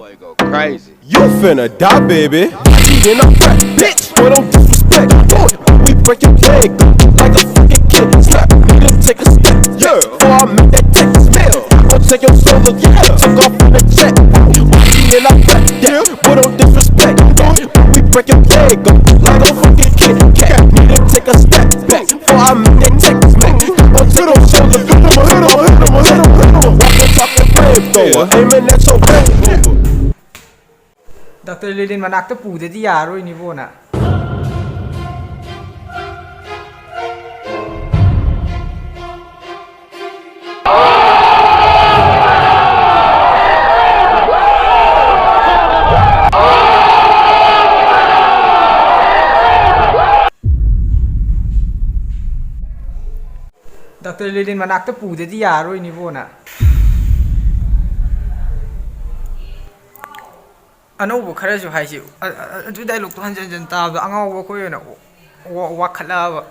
boy go crazy. You finna die, baby. Then I'm back, bitch. Boy, don't disrespect. Boy, we break your leg like a fucking kid. Slap, nigga, take a step. Yeah, before I make that take smell. Gon' take your soul, yeah. Took off on the check. Then I'm back, yeah. Boy, don't disrespect. Boy, we break your leg like a fucking kid. Cat, nigga, take a step back. Before I make that take smell. Gon' take your soul, hit him. Talking flamethrower, aiming at your brain. Dr. Lilin manakta pudedi yaro ini bona. Dr. Lilin manakta pudedi yaro ini bona. Ano khara ju hai ji adu dialogue to hanjan jan ta ba angaw ko yena wa khala ba